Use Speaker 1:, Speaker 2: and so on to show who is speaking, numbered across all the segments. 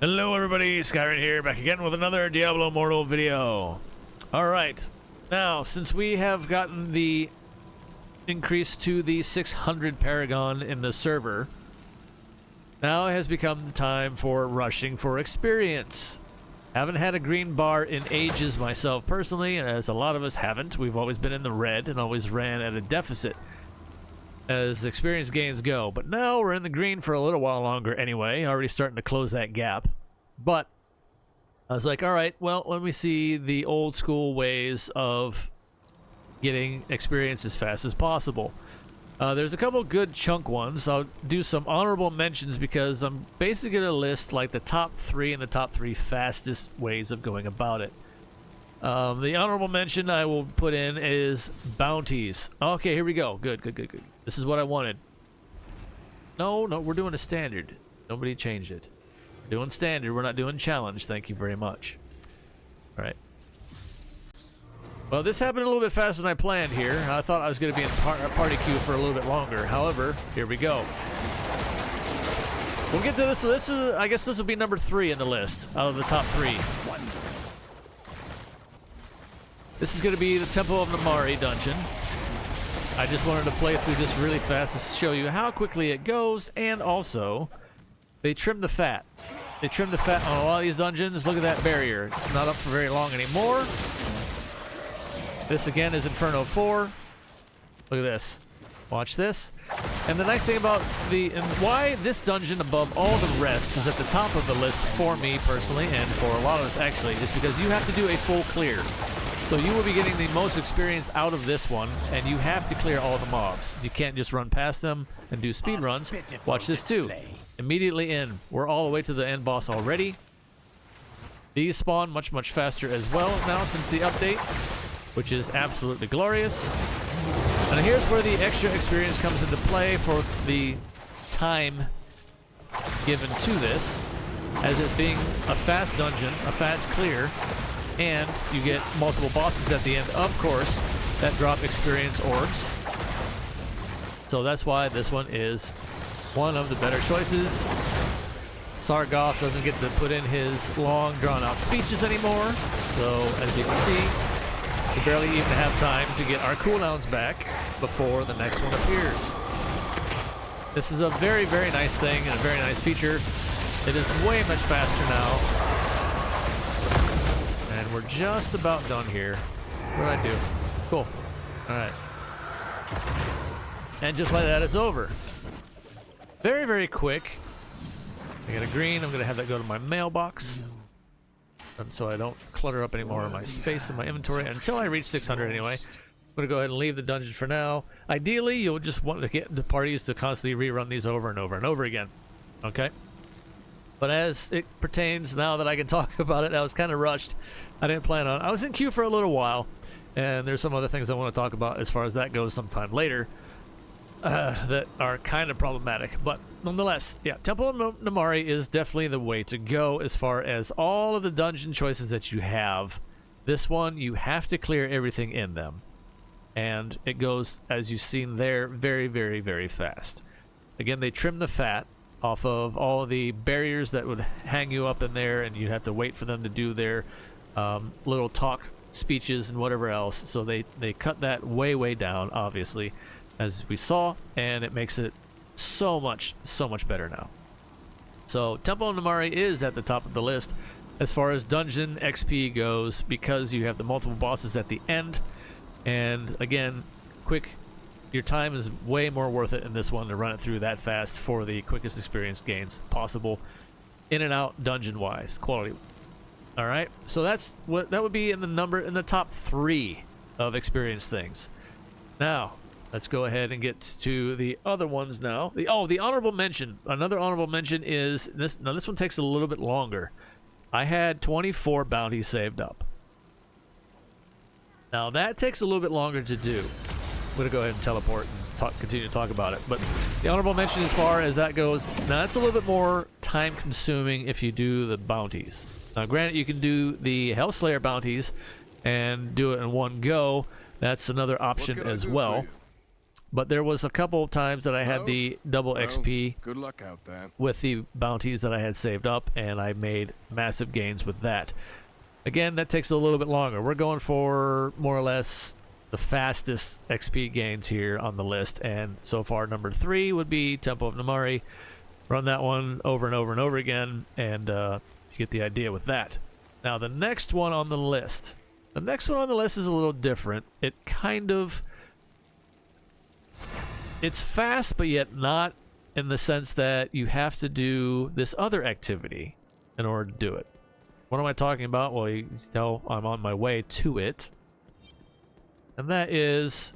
Speaker 1: Hello everybody, Skyrim here, back again with another Diablo Immortal video. Alright, now since we have gotten the increase to the 600 paragon in the server, now it has become the time for rushing for experience. Haven't had a green bar in ages myself personally, as a lot of us haven't. We've always been in the red and always ran at a deficit as experience gains go, but now we're in the green for a little while longer anyway, already starting to close that gap. But I was like, all right, well, let me see the old school ways of getting experience as fast as possible. There's a couple good chunk ones. I'll do some honorable mentions because I'm basically going to list like the top 3 and the top 3 fastest ways of going about it. The honorable mention I will put in is bounties. Okay, here we go. Good. This is what I wanted. No, we're doing a standard. Nobody changed it. We're doing standard. We're not doing challenge. Thank you very much. All right. Well, this happened a little bit faster than I planned here. I thought I was going to be in a party queue for a little bit longer. However, here we go. We'll get to this. So this is, I guess this will be number 3 in the list out of the top 3. This is going to be the Temple of Namari dungeon. I just wanted to play through this really fast to show you how quickly it goes, and also, they trimmed the fat. They trimmed the fat on a lot of these dungeons. Look at that barrier. It's not up for very long anymore. This again is Inferno 4. Look at this. Watch this. And the nice thing about and why this dungeon above all the rest is at the top of the list for me personally, and for a lot of us actually, is because you have to do a full clear. So you will be getting the most experience out of this one, and you have to clear all the mobs. You can't just run past them and do speed runs. Watch this too. Immediately in. We're all the way to the end boss already. These spawn much faster as well now since the update, which is absolutely glorious. And here's where the extra experience comes into play for the time given to this, as it being a fast dungeon, a fast clear. And you get multiple bosses at the end, of course, that drop experience orbs. So that's why this one is one of the better choices. Sargoth doesn't get to put in his long, drawn-out speeches anymore. So, as you can see, we barely even have time to get our cooldowns back before the next one appears. This is a very nice thing and a very nice feature. It is way much faster now. And we're just about done here. What did I do? Cool. Alright. And just like that, it's over. Very quick. I got a green. I'm going to have that go to my mailbox. So I don't clutter up any more of my space in my inventory until I reach 600 anyway. I'm going to go ahead and leave the dungeon for now. Ideally, you'll just want to get the parties to constantly rerun these over and over and over again. Okay? But as it pertains, now that I can talk about it, I was kind of rushed. I didn't plan on. I was in queue for a little while, and there's some other things I want to talk about as far as that goes sometime later that are kind of problematic. But nonetheless, yeah, Temple of Namari is definitely the way to go as far as all of the dungeon choices that you have. This one, you have to clear everything in them. And it goes, as you've seen there, very fast. Again, they trim the fat off of all of the barriers that would hang you up in there, and you'd have to wait for them to do their little talk speeches and whatever else. So they cut that way down, obviously, as we saw, and it makes it so much better now. So Temple of Namari is at the top of the list as far as dungeon XP goes, because you have the multiple bosses at the end, and again, quick. Your time is way more worth it in this one to run it through that fast for the quickest experience gains possible, in and out dungeon wise, quality. All right, so that would be in the top 3 of experience things. Now let's go ahead and get to the other ones now. The honorable mention. Another honorable mention is this. Now this one takes a little bit longer. I had 24 bounties saved up. Now that takes a little bit longer to do. I'm going to go ahead and teleport and continue to talk about it. But the honorable mention as far as that goes, now that's a little bit more time consuming if you do the bounties. Now granted, you can do the Hellslayer bounties and do it in one go. That's another option as well. But there was a couple of times that I had the double XP
Speaker 2: Good luck out there.
Speaker 1: with the bounties that I had saved up, and I made massive gains with that. Again, that takes a little bit longer. We're going for more or less the fastest XP gains here on the list, and so far number 3 would be Temple of Namari. Run that one over and over and over again, and you get the idea with that. Now the next one on the list. The next one on the list is a little different. It kind of... It's fast, but yet not in the sense that you have to do this other activity in order to do it. What am I talking about? Well, you can tell I'm on my way to it. And that is...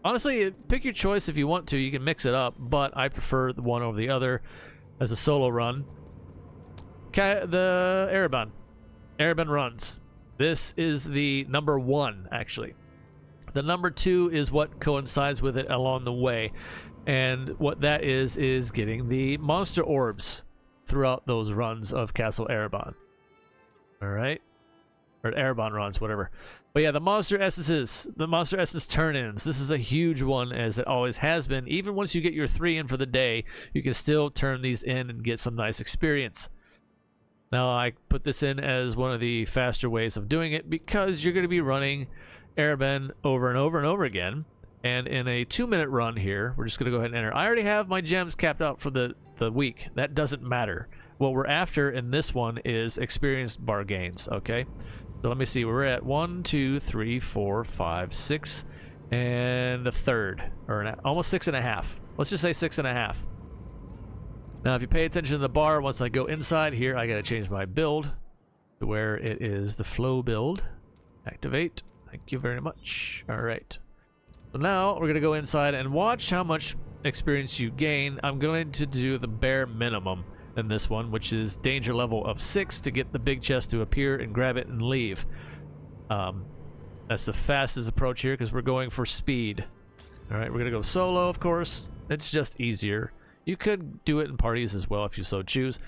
Speaker 1: Honestly, pick your choice if you want to. You can mix it up, but I prefer the one over the other as a solo run. The Erebon. Erebon runs. This is the number 1, actually. The number 2 is what coincides with it along the way. And what that is getting the monster orbs throughout those runs of Castle Erebon. Alright? Or Erebon runs, whatever. But yeah, the monster essences. The monster essence turn-ins. This is a huge one, as it always has been. Even once you get your 3 in for the day, you can still turn these in and get some nice experience. Now, I put this in as one of the faster ways of doing it because you're going to be running Erebon over and over and over again. And in a 2-minute run here, we're just going to go ahead and enter. I already have my gems capped out for the week. That doesn't matter. What we're after in this one is experience bar gains, okay? So let me see. We're at 1, 2, 3, 4, 5, 6, and a third. Or almost 6.5. Let's just say 6.5. Now, if you pay attention to the bar, once I go inside here, I got to change my build to where it is the flow build. Activate. Thank you very much. All right. So now we're going to go inside and watch how much experience you gain. I'm going to do the bare minimum in this one, which is danger level of 6 to get the big chest to appear and grab it and leave. That's the fastest approach here because we're going for speed. All right, we're going to go solo, of course. It's just easier. You could do it in parties as well if you so choose.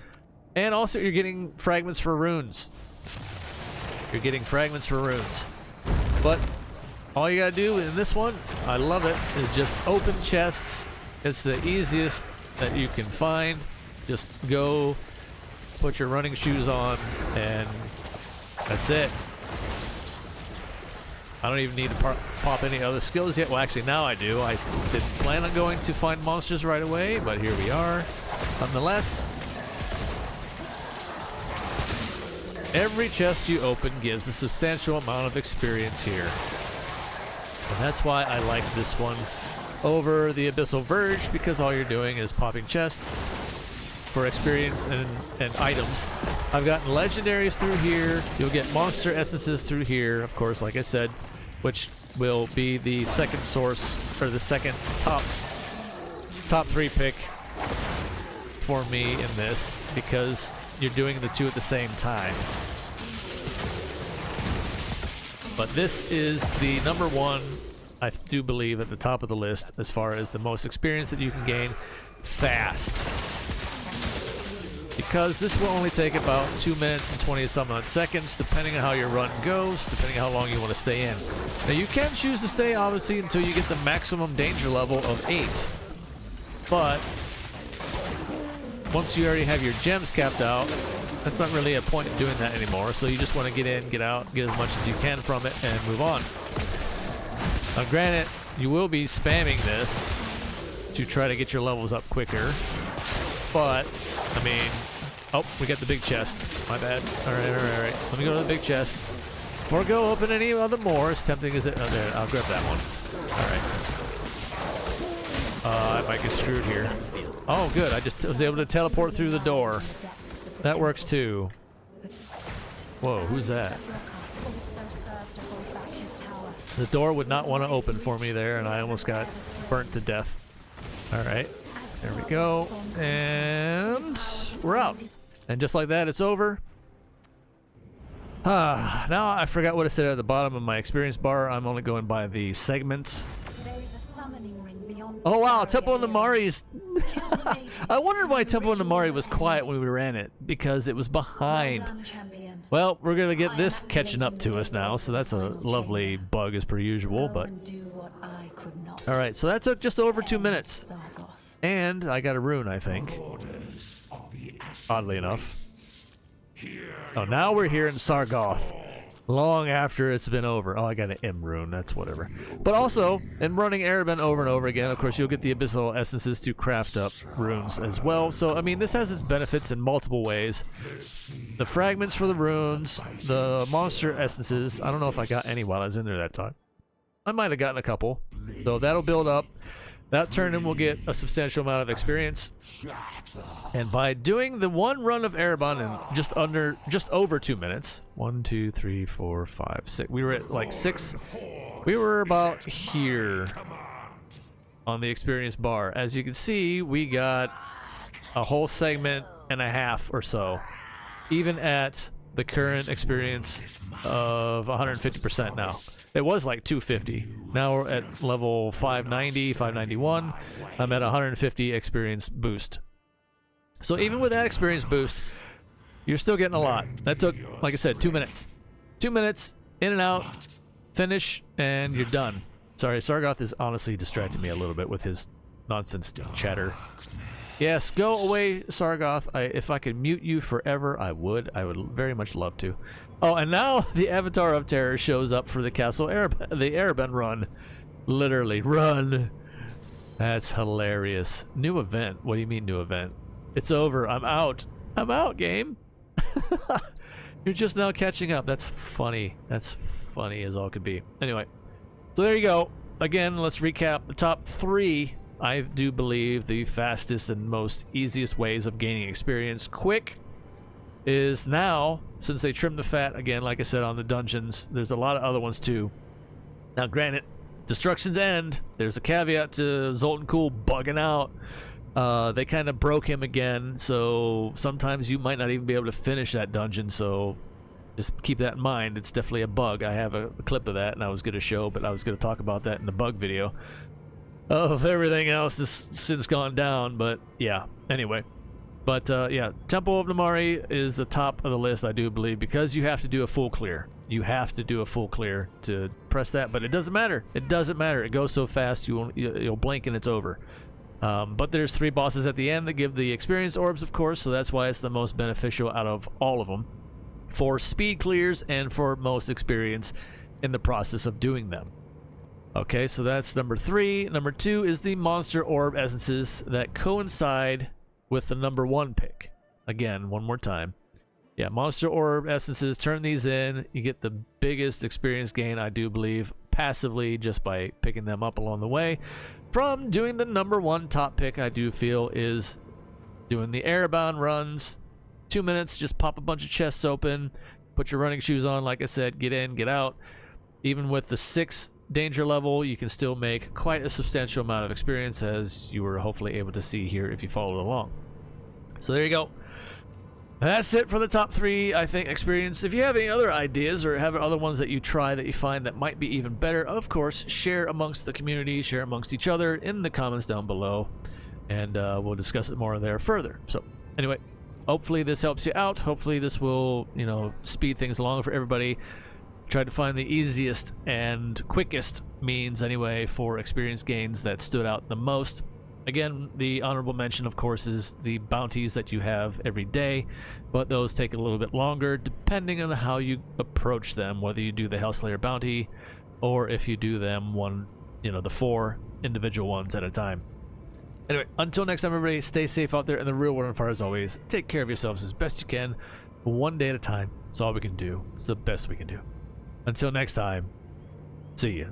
Speaker 1: And also, you're getting fragments for runes. You're getting fragments for runes. But all you gotta do in this one, I love it, is just open chests. It's the easiest that you can find. Just go, put your running shoes on, and that's it. I don't even need to pop any other skills yet. Well, actually, now I do. I didn't plan on going to find monsters right away, but here we are. Nonetheless, every chest you open gives a substantial amount of experience here. And that's why I like this one over the Abyssal Verge, because all you're doing is popping chests for experience and items. I've gotten legendaries through here. You'll get monster essences through here, of course, like I said, which will be the second source, or the second top 3 pick for me in this, because you're doing the 2 at the same time. But this is the number 1, I do believe, at the top of the list as far as the most experience that you can gain fast. Because this will only take about 2 minutes and 20-some odd seconds, depending on how your run goes, depending on how long you want to stay in. Now, you can choose to stay, obviously, until you get the maximum danger level of 8. But once you already have your gems capped out, that's not really a point in doing that anymore. So you just want to get in, get out, get as much as you can from it, and move on. Now, granted, you will be spamming this to try to get your levels up quicker. But, I mean... Oh, we got the big chest. My bad. Alright. Let me go to the big chest. Or go open any other more, as tempting as it... Oh, there, I'll grab that one. Alright. I might get screwed here. Oh, good. I just was able to teleport through the door. That works, too. Whoa, who's that? The door would not want to open for me there, and I almost got burnt to death. Alright. There we go. And we're out. And just like that, it's over. Now I forgot what I said at the bottom of my experience bar. I'm only going by the segments. Oh wow, Temple of Namari is... I wondered why Temple of Namari was quiet when we ran it. Because it was behind. Well, we're going to get this catching up to us now. So that's a lovely bug as per usual. But All right, so that took just over 2 minutes. And I got a rune, I think. Oddly enough. Oh, now we're here in Sargoth. Long after it's been over. Oh, I got an M rune. That's whatever. But also, in running Erebin over and over again, of course, you'll get the Abyssal Essences to craft up runes as well. So, I mean, this has its benefits in multiple ways. The fragments for the runes, the monster essences. I don't know if I got any while I was in there that time. I might have gotten a couple. So that'll build up. That turn in will get a substantial amount of experience. And by doing the one run of Erebin in just over 2 minutes, 1, 2, 3, 4, 5, 6. We were at like 6. We were about here on the experience bar. As you can see, we got a whole segment and a half or so, even at the current experience of 150% now. It was like 250. Now we're at level 590, 591. I'm at 150 experience boost. So even with that experience boost, you're still getting a lot. That took, like I said, 2 minutes. 2 minutes, in and out, finish, and you're done. Sorry, Sargoth is honestly distracting me a little bit with his nonsense chatter. Yes, go away, Sargoth. If I could mute you forever, I would. I would very much love to. Oh, and now the Avatar of Terror shows up for the Castle the Erebin run. Literally, run. That's hilarious. New event. What do you mean new event? It's over. I'm out. I'm out, game. You're just now catching up. That's funny. That's funny as all could be. Anyway, so there you go. Again, let's recap the top 3. I do believe the fastest and most easiest ways of gaining experience quick is now, since they trimmed the fat again, like I said, on the dungeons. There's a lot of other ones too. Now granted, Destruction's End, there's a caveat to Zoltan Kuhl bugging out. They kind of broke him again, so sometimes you might not even be able to finish that dungeon, so just keep that in mind. It's definitely a bug. I have a clip of that and I was going to show, but I was going to talk about that in the bug video. Of everything else that's since gone down, but yeah, anyway. But yeah, Temple of Namari is the top of the list, I do believe, because you have to do a full clear. You have to do a full clear to press that, but it doesn't matter. It doesn't matter. It goes so fast, you'll blink and it's over. But there's 3 bosses at the end that give the experience orbs, of course, so that's why it's the most beneficial out of all of them. For speed clears and for most experience in the process of doing them. Okay, so that's number 3. Number 2 is the Monster Orb Essences that coincide with the number 1 pick. Again, one more time. Yeah, Monster Orb Essences, turn these in. You get the biggest experience gain, I do believe, passively just by picking them up along the way. From doing the number 1 top pick, I do feel, is doing the Erebin runs. 2 minutes, just pop a bunch of chests open, put your running shoes on, like I said, get in, get out. Even with the 6 danger level, you can still make quite a substantial amount of experience, as you were hopefully able to see here if you followed along. So there you go. That's it for the top 3, I think, experience. If you have any other ideas or have other ones that you try that you find that might be even better, of course, share amongst the community, share amongst each other in the comments down below, and we'll discuss it more there further. So anyway, hopefully this helps you out. Hopefully this will, speed things along for everybody. Tried to find the easiest and quickest means anyway for experience gains that stood out the most. Again, the honorable mention, of course, is the bounties that you have every day, but those take a little bit longer depending on how you approach them, whether you do the Hellslayer bounty or if you do them the 4 individual ones at a time. Anyway, until next time, everybody, stay safe out there in the real world, and far as always, take care of yourselves as best you can, one day at a time. It's all we can do. It's the best we can do. Until next time, see ya.